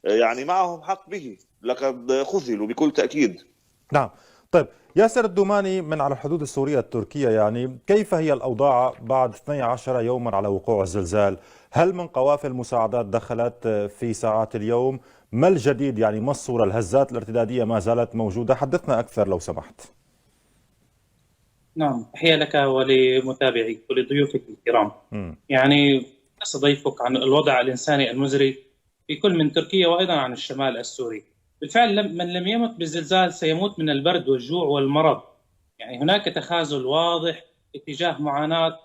يعني معهم حق به، لقد خذلوا بكل تأكيد. نعم. طيب ياسر الدوماني، من على الحدود السورية التركية، يعني كيف هي الأوضاع بعد 12 يوما على وقوع الزلزال؟ هل من قوافل مساعدات دخلت في ساعات اليوم؟ ما الجديد؟ يعني ما الصورة؟ الهزات الارتدادية ما زالت موجودة؟ حدثنا أكثر لو سمحت. نعم، تحية لك ولمتابعيك ولضيوفك الكرام. مم. يعني سأضيفك عن الوضع الإنساني المزري في كل من تركيا وأيضا عن الشمال السوري. بالفعل من لم يمت بالزلزال سيموت من البرد والجوع والمرض. يعني هناك تخاذل واضح اتجاه معاناة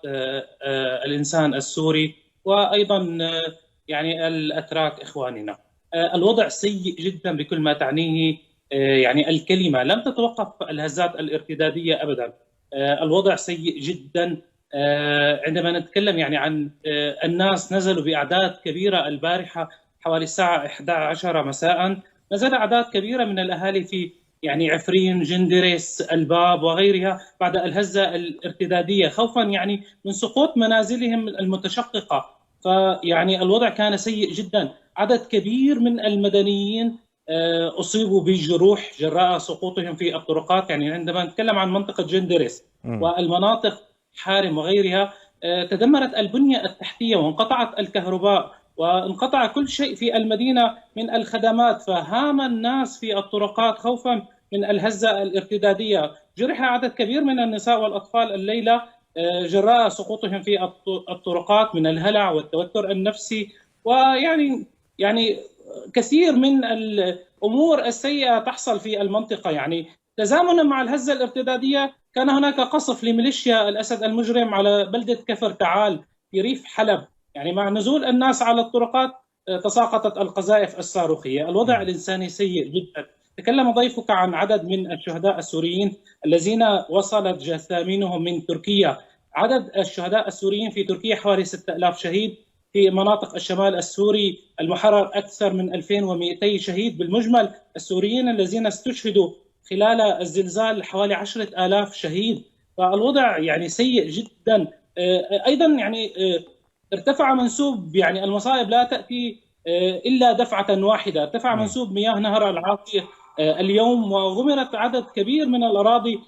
الإنسان السوري وأيضا يعني الأتراك إخواننا. الوضع سيء جدا بكل ما تعنيه يعني الكلمة. لم تتوقف الهزات الارتدادية أبدا. الوضع سيء جدا. عندما نتكلم يعني عن الناس نزلوا بأعداد كبيرة البارحة حوالي الساعة 11 مساء. نزل أعداد كبيرة من الأهالي في يعني عفرين، جندريس، الباب وغيرها بعد الهزة الارتدادية، خوفا يعني من سقوط منازلهم المتشققة. فيعني الوضع كان سيء جدا. عدد كبير من المدنيين أصيبوا بجروح جراء سقوطهم في الطرقات. يعني عندما نتكلم عن منطقة جندريس والمناطق حارم وغيرها، تدمرت البنية التحتية وانقطعت الكهرباء وانقطع كل شيء في المدينة من الخدمات، فهام الناس في الطرقات خوفا من الهزة الارتدادية. جرح عدد كبير من النساء والأطفال الليلة جراء سقوطهم في الطرقات من الهلع والتوتر النفسي. ويعني كثير من الأمور السيئة تحصل في المنطقة. يعني تزامنا مع الهزة الارتدادية كان هناك قصف لميليشيا الأسد المجرم على بلدة كفر تعال في ريف حلب. يعني مع نزول الناس على الطرقات تساقطت القذائف الصاروخية. الوضع الإنساني سيء جدا. تكلم ضيفك عن عدد من الشهداء السوريين الذين وصلت جثامينهم من تركيا. عدد الشهداء السوريين في تركيا حوالي 6000 شهيد. في مناطق الشمال السوري المحرر أكثر من 2200 شهيد. بالمجمل السوريين الذين استشهدوا خلال الزلزال حوالي 10,000 شهيد. فالوضع يعني سيء جدا. أيضا يعني ارتفع منسوب، يعني المصائب لا تأتي إلا دفعة واحدة. ارتفع منسوب مياه نهر العاصية اليوم وغمرت عدد كبير من الأراضي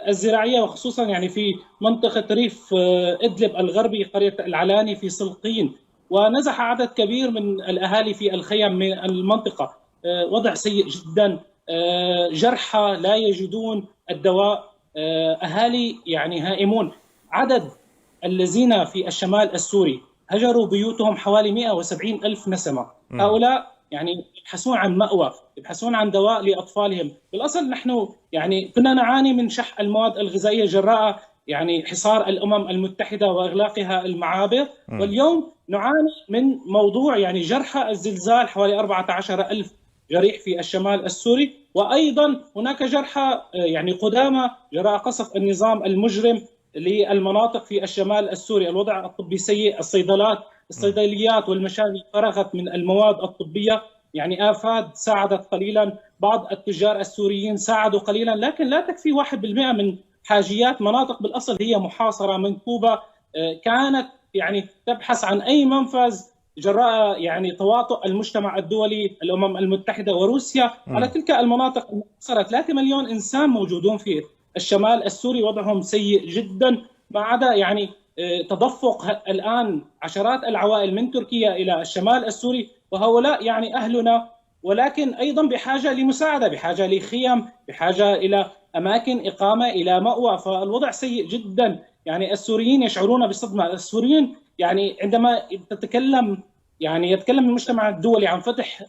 الزراعية، وخصوصا يعني في منطقة ريف إدلب الغربي، قرية العلاني في سلقين، ونزح عدد كبير من الأهالي في الخيم من المنطقة. وضع سيء جدا. جرحى لا يجدون الدواء. أهالي يعني هائمون. عدد الذين في الشمال السوري هجروا بيوتهم حوالي 170 ألف نسمة. هؤلاء يعني يبحثون عن مأوى، يبحثون عن دواء لأطفالهم. بالأصل نحن يعني كنا نعاني من شح المواد الغذائية جراء يعني حصار الأمم المتحدة وإغلاقها المعابر، واليوم نعاني من موضوع يعني جرحى الزلزال حوالي 14 ألف جريح في الشمال السوري، وأيضا هناك جرحى يعني قدامى جراء قصف النظام المجرم للمناطق في الشمال السوري. الوضع الطبي سيء. الصيدليات والمشافي فرغت من المواد الطبية. يعني آفاد ساعدت قليلا، بعض التجار السوريين ساعدوا قليلا، لكن لا تكفي 1% من حاجيات مناطق بالأصل هي محاصرة منكوبة. كانت يعني تبحث عن أي منفذ جراء يعني تواطؤ المجتمع الدولي، الأمم المتحدة وروسيا على تلك المناطق المحاصرة. 3 مليون إنسان موجودون في الشمال السوري، وضعهم سيء جدا. ما عدا يعني تدفق الآن عشرات العوائل من تركيا إلى الشمال السوري، وهؤلاء يعني أهلنا، ولكن أيضا بحاجة لمساعدة، بحاجة لخيم، بحاجة إلى أماكن إقامة، إلى مأوى. فالوضع سيء جدا. يعني السوريين يشعرون بالصدمة. السوريين يعني عندما تتكلم يعني يتكلم المجتمع الدولي عن فتح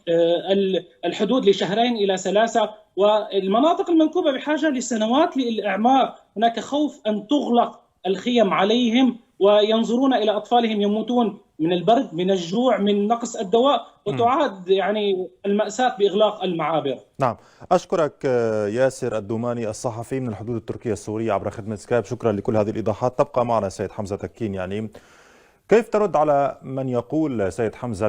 الحدود لشهرين إلى 3، والمناطق المنكوبة بحاجة لسنوات للإعمار. هناك خوف أن تغلق الخيم عليهم وينظرون إلى أطفالهم يموتون من البرد، من الجوع، من نقص الدواء، وتعاد يعني المأساة بإغلاق المعابر. نعم، أشكرك ياسر الدوماني الصحفي من الحدود التركية السورية عبر خدمة سكايب. شكرا لكل هذه الإيضاحات. تبقى معنا سيد حمزة تكين. يعني كيف ترد على من يقول سيد حمزة